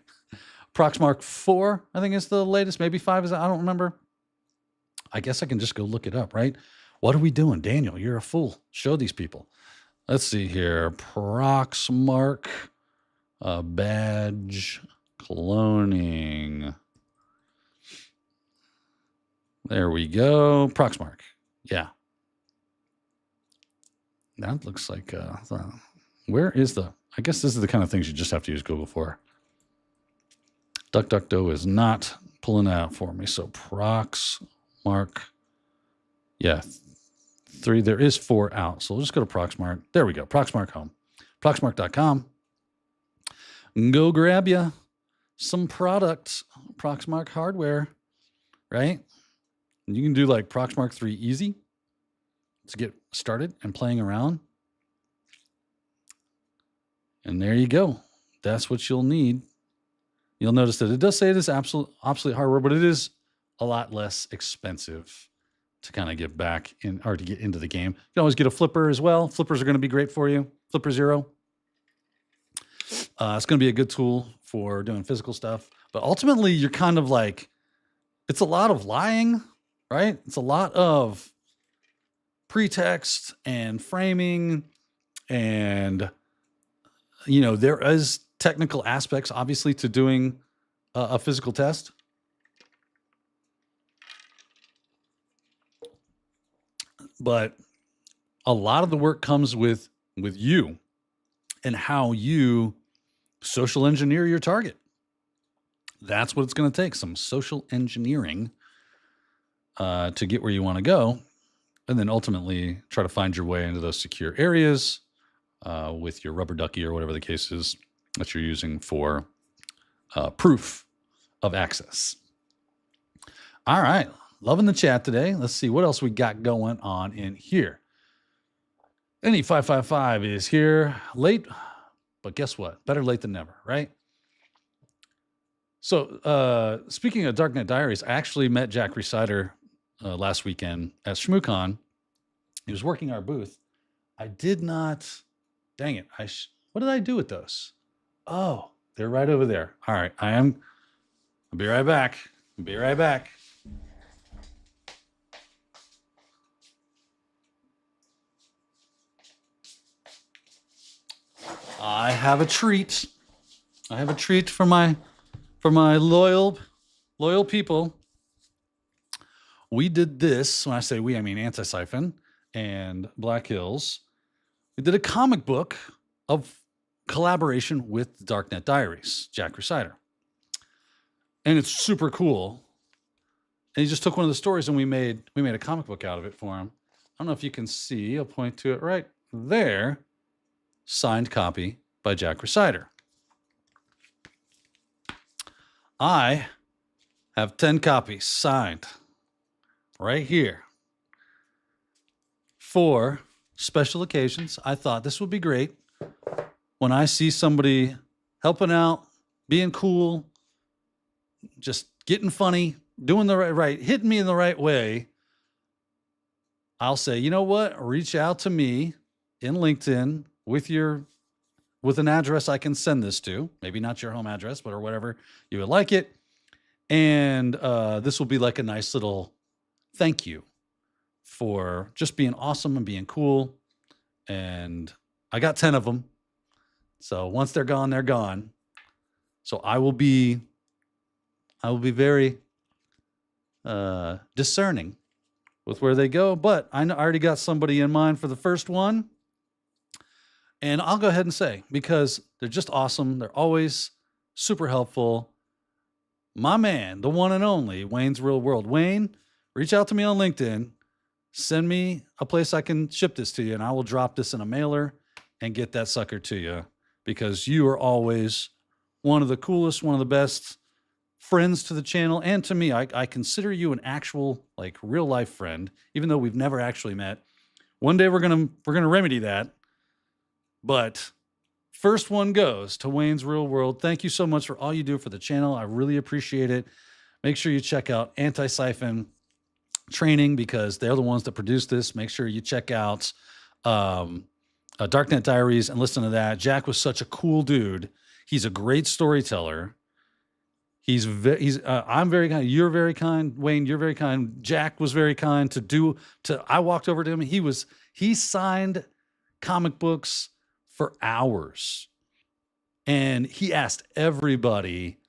Proxmark 4, I think is the latest. Maybe 5 is, I don't remember. I guess I can just go look it up, right? What are we doing? Daniel, you're a fool. Show these people. Let's see here. Proxmark badge cloning. There we go. Proxmark. Yeah. That looks like, where is the, I guess this is the kind of things you just have to use Google for. DuckDuckGo is not pulling it out for me. So Proxmark. Yeah. 3. There is 4 out. So we'll just go to Proxmark. There we go. Proxmark home. Proxmark.com. Go grab you some product. Proxmark hardware. Right? And you can do like Proxmark 3 easy to get started and playing around. And there you go. That's what you'll need. You'll notice that it does say it is obsolete hardware, but it is a lot less expensive to kind of get back in or to get into the game. You can always get a flipper as well. Flippers are going to be great for you. Flipper Zero. It's going to be a good tool for doing physical stuff. But ultimately, you're kind of like, it's a lot of lying, right? It's a lot of pretext and framing. And, you know, there is technical aspects, obviously, to doing a physical test. But a lot of the work comes with you and how you social engineer your target. That's what it's going to take, some social engineering to get where you want to go. And then ultimately try to find your way into those secure areas with your rubber ducky or whatever the case is that you're using for proof of access. All right. Loving the chat today. Let's see what else we got going on in here. NE555 is here late, but guess what? Better late than never, right? So speaking of Darknet Diaries, I actually met Jack Resider last weekend at ShmooCon. He was working our booth. I did not, dang it. What did I do with those? Oh, they're right over there. All right. I'll be right back. I have a treat. I have a treat for my loyal people. We did this. When I say we, I mean Anti-Siphon and Black Hills. We did a comic book of collaboration with Darknet Diaries, Jack Crusader. And it's super cool. And he just took one of the stories and we made a comic book out of it for him. I don't know if you can see. I'll point to it right there. Signed copy by Jack Crusader. I have 10 copies signed right here for special occasions. I thought this would be great when I see somebody helping out, being cool, just getting funny, doing the right, hitting me in the right way. I'll say, you know what? Reach out to me in LinkedIn with an address I can send this to. Maybe not your home address, but or whatever you would like it. And this will be like a nice little thank you for just being awesome and being cool. And I got 10 of them. So once they're gone, they're gone. So I will be very discerning with where they go. But I already got somebody in mind for the first one. And I'll go ahead and say, because they're just awesome. They're always super helpful. My man, the one and only, Wayne's Real World. Wayne, reach out to me on LinkedIn. Send me a place I can ship this to you, and I will drop this in a mailer and get that sucker to you, because you are always one of the coolest, one of the best friends to the channel and to me. I consider you an actual, like, real life friend, even though we've never actually met. One day we're gonna remedy that. But first one goes to Wayne's Real World. Thank you so much for all you do for the channel. I really appreciate it. Make sure you check out Anti-Siphon Training, because they're the ones that produce this. Make sure you check out Darknet Diaries and listen to that. Jack was such a cool dude. He's a great storyteller. I'm very kind. You're very kind. Wayne, you're very kind. Jack was very kind I walked over to him. He signed comic books for hours. And he asked everybody,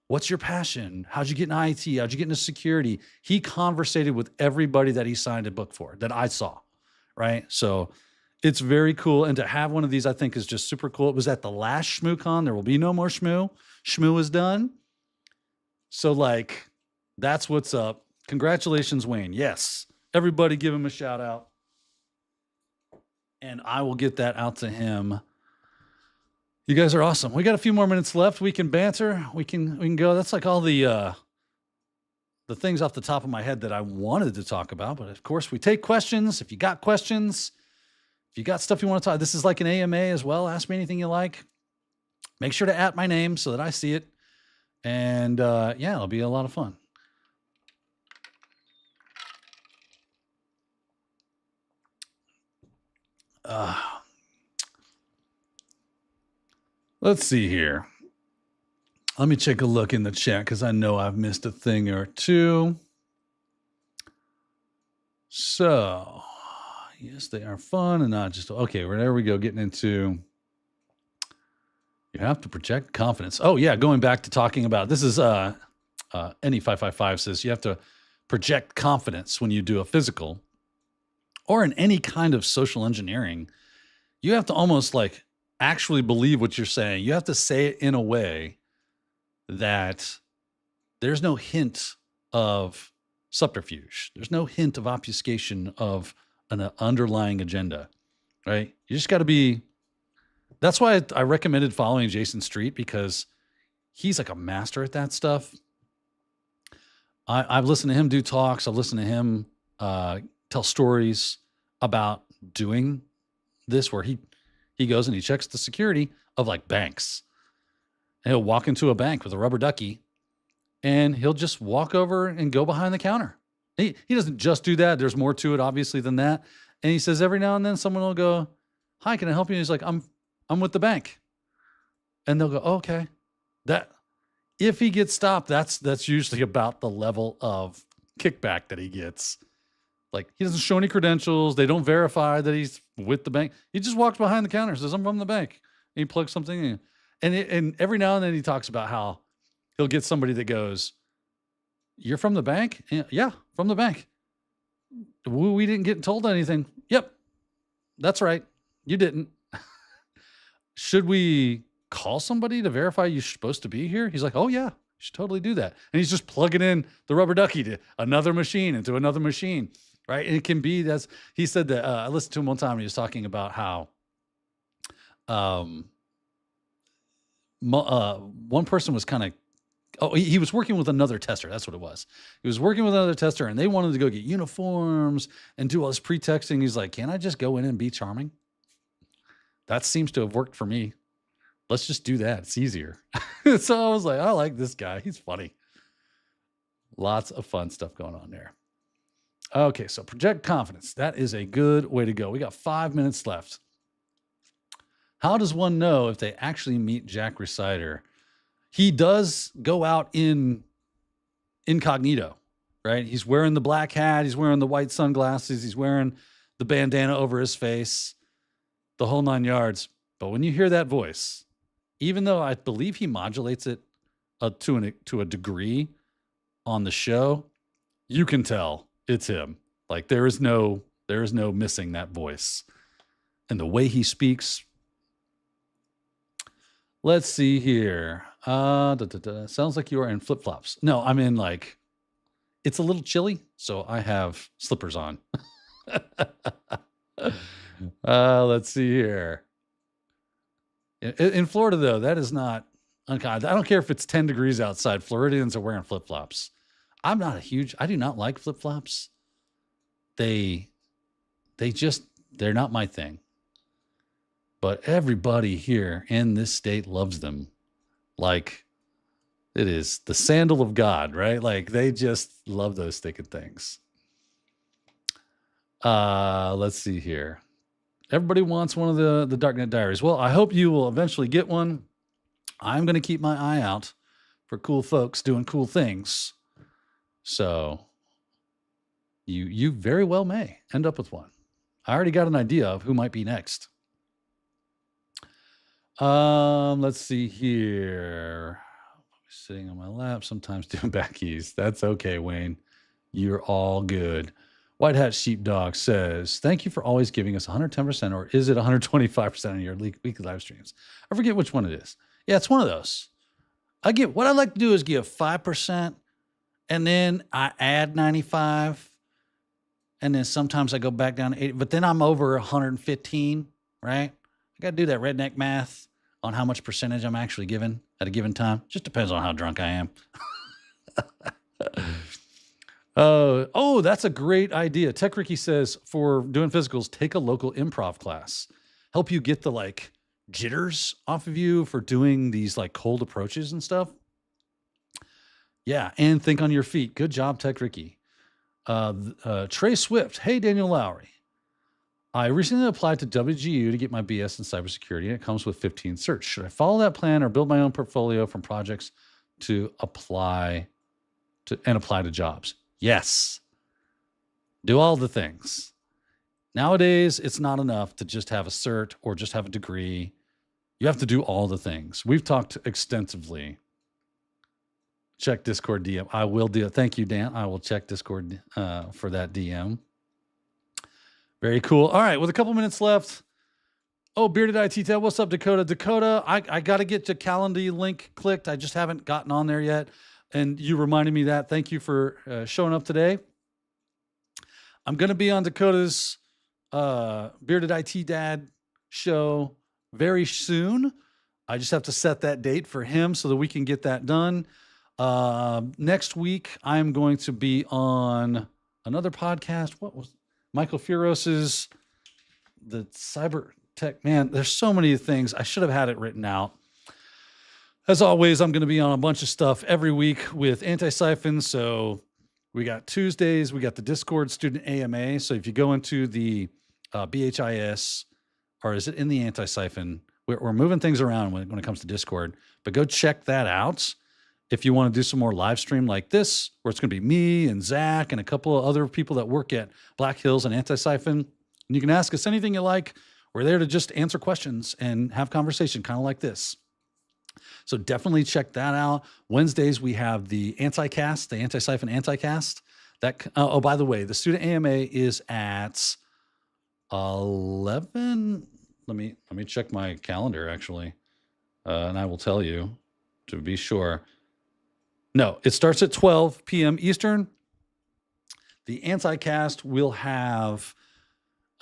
what's your passion? How'd you get in IT? How'd you get into security? He conversated with everybody that he signed a book for, that I saw, right? So it's very cool. And to have one of these, I think, is just super cool. It was at the last ShmooCon. There will be no more Shmoo. Shmoo is done. So, like, that's what's up. Congratulations, Wayne. Yes. Everybody give him a shout out. And I will get that out to him. You guys are awesome. We got a few more minutes left. We can banter. We can go. That's like all the things off the top of my head that I wanted to talk about. But of course, we take questions. If you got questions, if you got stuff you want to talk, this is like an AMA as well. Ask me anything you like. Make sure to @ my name so that I see it. And yeah, it'll be a lot of fun. Let's see here. Let me take a look in the chat, because I know I've missed a thing or two. So, yes, they are fun and not just... Okay, there we go. Getting into... You have to project confidence. Oh, yeah, going back to talking about... This is... Any555 says you have to project confidence when you do a physical, or in any kind of social engineering. You have to almost, like, actually believe what you're saying. You have to say it in a way that there's no hint of subterfuge. There's no hint of obfuscation of an underlying agenda, right? You just got to be... That's why I recommended following Jason Street, because he's like a master at that stuff. I've listened to him do talks. I've listened to him tell stories about doing this, where he goes and he checks the security of, like, banks. And he'll walk into a bank with a rubber ducky, and he'll just walk over and go behind the counter. He doesn't just do that. There's more to it, obviously, than that. And he says every now and then someone will go, "Hi, can I help you?" And he's like, I'm with the bank. And they'll go, "Oh, okay." If he gets stopped, that's usually about the level of kickback that he gets. Like, he doesn't show any credentials. They don't verify that he's with the bank. He just walks behind the counter and says, "I'm from the bank." he plugs something in. And every now and then he talks about how he'll get somebody that goes, "You're from the bank?" "Yeah, from the bank." "We didn't get told anything." "Yep, that's right. You didn't." "Should we call somebody to verify you're supposed to be here?" He's like, "Oh yeah, you should totally do that." And he's just plugging in the rubber ducky to another machine into another machine, right? And it can be, he said that, I listened to him one time and he was talking about how, one person was kind of, he was working with another tester. That's what it was. He was working with another tester and they wanted to go get uniforms and do all this pretexting. He's like, "Can I just go in and be charming? That seems to have worked for me. Let's just do that. It's easier." So I was like, I like this guy. He's funny. Lots of fun stuff going on there. Okay, so project confidence. That is a good way to go. We got 5 minutes left. How does one know if they actually meet Jack Rhysider? He does go out in incognito, right? He's wearing the black hat. He's wearing the white sunglasses. He's wearing the bandana over his face, the whole 9 yards. But when you hear that voice, even though I believe he modulates it to a degree on the show, you can tell it's him. Like there is no missing that voice. And the way he speaks. Let's see here. Sounds like you are in flip-flops. No, I'm in it's a little chilly, so I have slippers on. Let's see here. In Florida, though, that is not uncommon. I don't care if it's 10 degrees outside. Floridians are wearing flip-flops. I do not like flip-flops. They're not my thing. But everybody here in this state loves them. Like it is the sandal of God, right? Like they just love those sticking things. Let's see here. Everybody wants one of the Darknet Diaries. Well, I hope you will eventually get one. I'm going to keep my eye out for cool folks doing cool things. So you very well may end up with one. I already got an idea of who might be next. Let's see here. Sitting on my lap, sometimes doing back keys. That's okay, Wayne. You're all good. White Hat Sheepdog says, "Thank you for always giving us 110%, or is it 125% of your weekly live streams?" I forget which one it is. Yeah, it's one of those. What I like to do is give 5%, and then I add 95, and then sometimes I go back down to 80, but then I'm over 115, right? I got to do that redneck math on how much percentage I'm actually given at a given time. Just depends on how drunk I am. Oh, that's a great idea. Tech Ricky says, for doing physicals, take a local improv class. Help you get the jitters off of you for doing these cold approaches and stuff. Yeah, and think on your feet. Good job, Tech Ricky. Trey Swift. Hey, Daniel Lowry. I recently applied to WGU to get my BS in cybersecurity, and it comes with 15 certs. Should I follow that plan or build my own portfolio from projects to apply to jobs? Yes. Do all the things. Nowadays, it's not enough to just have a cert or just have a degree. You have to do all the things. We've talked extensively. Check Discord DM. I will do it. Thank you, Dan. I will check Discord for that DM. Very cool. All right, with a couple minutes left. Oh, Bearded IT Tab. What's up, Dakota? Dakota, I got to get your Calendly link clicked. I just haven't gotten on there yet. And you reminded me that. Thank you for showing up today. I'm going to be on Dakota's Bearded IT Dad show very soon. I just have to set that date for him so that we can get that done. Next week, I'm going to be on another podcast. What was Michael Furos's the cyber tech? Man, there's so many things. I should have had it written out. As always, I'm going to be on a bunch of stuff every week with Anti-Siphon. So we got Tuesdays, we got the Discord student AMA. So if you go into the BHIS, or is it in the Anti-Siphon? We're moving things around when it comes to Discord, but go check that out. If you want to do some more live stream like this, where it's going to be me and Zach and a couple of other people that work at Black Hills and Anti-Siphon, and you can ask us anything you like. We're there to just answer questions and have conversation, kind of like this. So definitely check that out. Wednesdays, we have the Anticast, the Anti-Siphon Anticast. Oh, by the way, the student AMA is at 11. Let me check my calendar, actually. And I will tell you to be sure. No, it starts at 12 p.m. Eastern. The Anticast will have,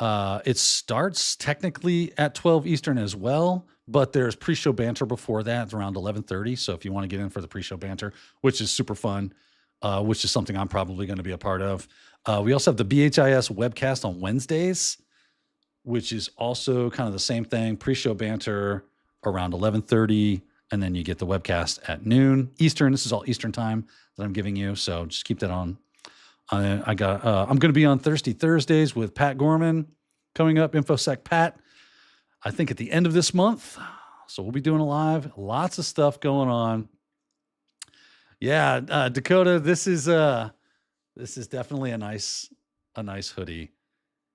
it starts technically at 12 Eastern as well, but there's pre-show banter before that. It's around 11:30. So if you want to get in for the pre-show banter, which is super fun, which is something I'm probably going to be a part of. We also have the BHIS webcast on Wednesdays, which is also kind of the same thing. Pre-show banter around 11:30, and then you get the webcast at noon Eastern. This is all Eastern time that I'm giving you, so just keep that on. I'm going to be on Thirsty Thursdays with Pat Gorman coming up, InfoSec Pat, I think at the end of this month. So we'll be doing a live, lots of stuff going on. Yeah, Dakota, this is definitely a nice hoodie.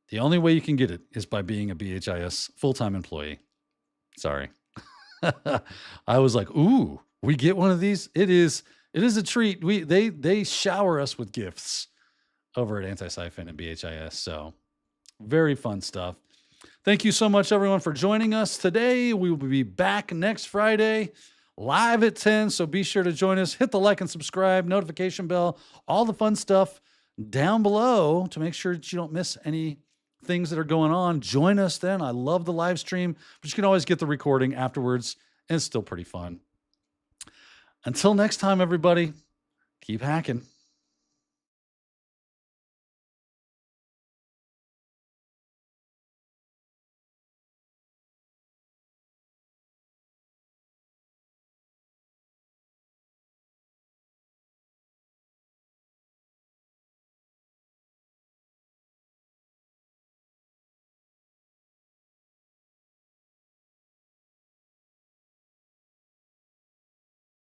The only way you can get it is by being a BHIS full-time employee. Sorry. I was like, ooh, we get one of these. It is a treat. They shower us with gifts over at Anti-Siphon and BHIS. So very fun stuff. Thank you so much, everyone, for joining us today. We will be back next Friday live at 10. So be sure to join us. Hit the like and subscribe, notification bell, all the fun stuff down below to make sure that you don't miss any things that are going on. Join us then. I love the live stream, but you can always get the recording afterwards, and it's still pretty fun. Until next time, everybody, keep hacking.